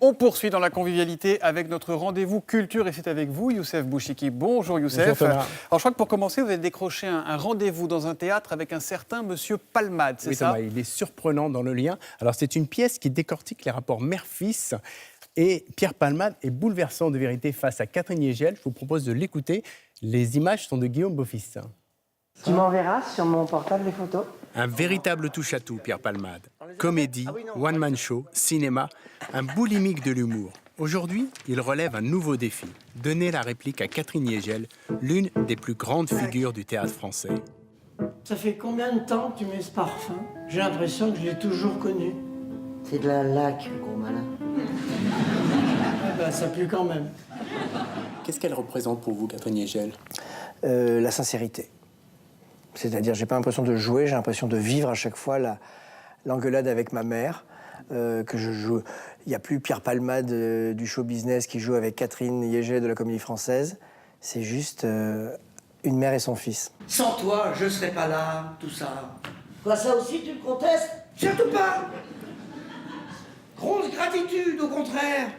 On poursuit dans la convivialité avec notre rendez-vous culture et c'est avec vous, Youssef Bouchiki. Bonjour Youssef. Bonjour, alors je crois que pour commencer, vous avez décroché un rendez-vous dans un théâtre avec un certain monsieur Palmade, c'est ça? Thomas, il est surprenant dans le lien. Alors c'est une pièce qui décortique les rapports mère-fils et Pierre Palmade est bouleversant de vérité face à Catherine Yegel. Je vous propose de l'écouter. Les images sont de Guillaume Beaufils. Tu m'enverras sur mon portable les photos. Un véritable touche-à-tout, Pierre Palmade. Comédie, one-man show, cinéma, un boulimique de l'humour. Aujourd'hui, il relève un nouveau défi. Donner la réplique à Catherine Yegel, l'une des plus grandes figures du théâtre français. Ça fait combien de temps que tu mets ce parfum? J'ai l'impression que je l'ai toujours connu. C'est de la laque, gros malin. Ça pue quand même. Qu'est-ce qu'elle représente pour vous, Catherine Yegel? La sincérité. C'est-à-dire, j'ai pas l'impression de jouer, j'ai l'impression de vivre à chaque fois l'engueulade avec ma mère, que je joue. Il n'y a plus Pierre Palmade du show business qui joue avec Catherine Yegel de la Comédie Française. C'est juste une mère et son fils. Sans toi, je serais pas là, tout ça. Quoi, ça aussi, tu le contestes? Surtout pas. Grosse gratitude, au contraire.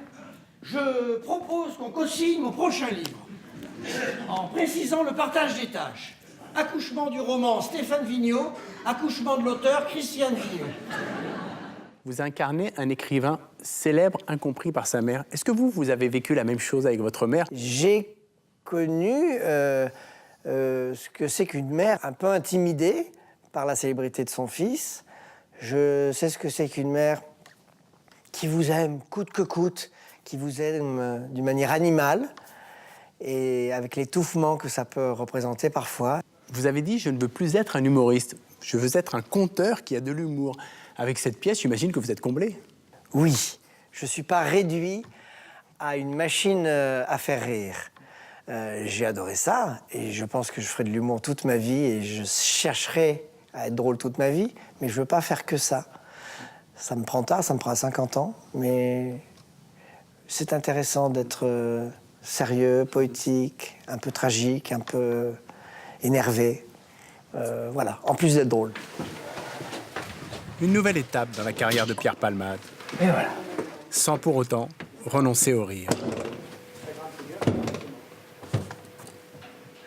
Je propose qu'on co-signe mon prochain livre, en précisant le partage des tâches. Accouchement du roman Stéphane Vigneault, accouchement de l'auteur Christiane Vigneault. Vous incarnez un écrivain célèbre, incompris par sa mère. Est-ce que vous avez vécu la même chose avec votre mère? J'ai connu ce que c'est qu'une mère un peu intimidée par la célébrité de son fils. Je sais ce que c'est qu'une mère qui vous aime coûte que coûte, qui vous aime d'une manière animale et avec l'étouffement que ça peut représenter parfois. Vous avez dit « je ne veux plus être un humoriste, je veux être un conteur qui a de l'humour ». Avec cette pièce, j'imagine que vous êtes comblé. Oui, je ne suis pas réduit à une machine à faire rire. J'ai adoré ça et je pense que je ferai de l'humour toute ma vie et je chercherai à être drôle toute ma vie, mais je ne veux pas faire que ça. Ça me prend tard, ça me prend à 50 ans, mais c'est intéressant d'être sérieux, poétique, un peu tragique, un peu énervé. Voilà, en plus d'être drôle. Une nouvelle étape dans la carrière de Pierre Palmade. Et voilà. Sans pour autant renoncer au rire.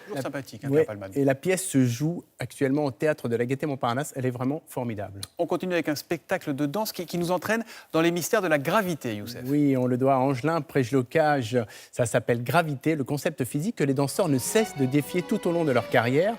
Toujours sympathique, hein, Ouais, Pierre Palmade. et la pièce se joue actuellement au théâtre de la Gaîté-Montparnasse. Elle est vraiment formidable. On continue avec un spectacle de danse qui nous entraîne dans les mystères de la gravité, Youssef. Oui, on le doit à Angelin Préjlocage. Ça s'appelle Gravité, le concept physique que les danseurs ne cessent de défier tout au long de leur carrière.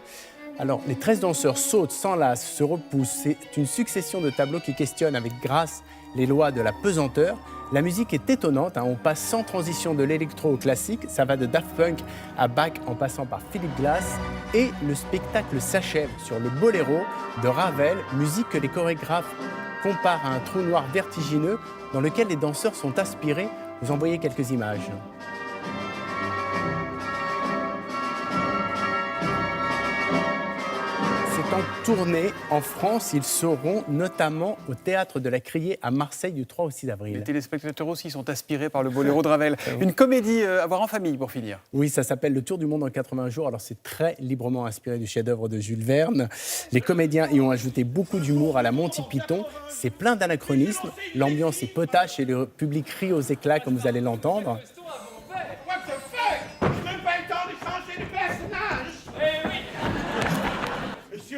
Alors, les 13 danseurs sautent, s'enlacent, se repoussent. C'est une succession de tableaux qui questionnent avec grâce les lois de la pesanteur. La musique est étonnante, hein. On passe sans transition de l'électro au classique. Ça va de Daft Punk à Bach en passant par Philip Glass. Et le spectacle s'achève sur le Boléro de Ravel, musique que les chorégraphes comparent à un trou noir vertigineux dans lequel les danseurs sont aspirés. Vous en voyez quelques images. En tournée en France, ils seront notamment au Théâtre de la Criée à Marseille du 3 au 6 avril. Les téléspectateurs aussi sont inspirés par le Boléro de Ravel. Une comédie à voir en famille pour finir. Oui, ça s'appelle Le Tour du monde en 80 jours. Alors c'est très librement inspiré du chef-d'œuvre de Jules Verne. Les comédiens y ont ajouté beaucoup d'humour à la Monty Python. C'est plein d'anachronismes. L'ambiance est potache et le public rit aux éclats comme vous allez l'entendre.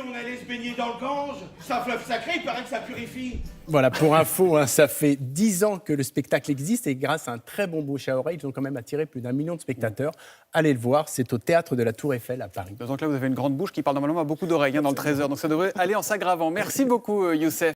On allait se baigner dans le Gange, c'est un fleuve sacré, il paraît que ça purifie. Voilà, pour info, hein, ça fait 10 ans que le spectacle existe et grâce à un très bon bouche à oreille, ils ont quand même attiré plus d'1 million de spectateurs. Allez le voir, c'est au Théâtre de la Tour Eiffel à Paris. Donc là, vous avez une grande bouche qui parle normalement à beaucoup d'oreilles dans le Trésor, donc ça devrait aller en s'aggravant. Merci beaucoup, Youssef.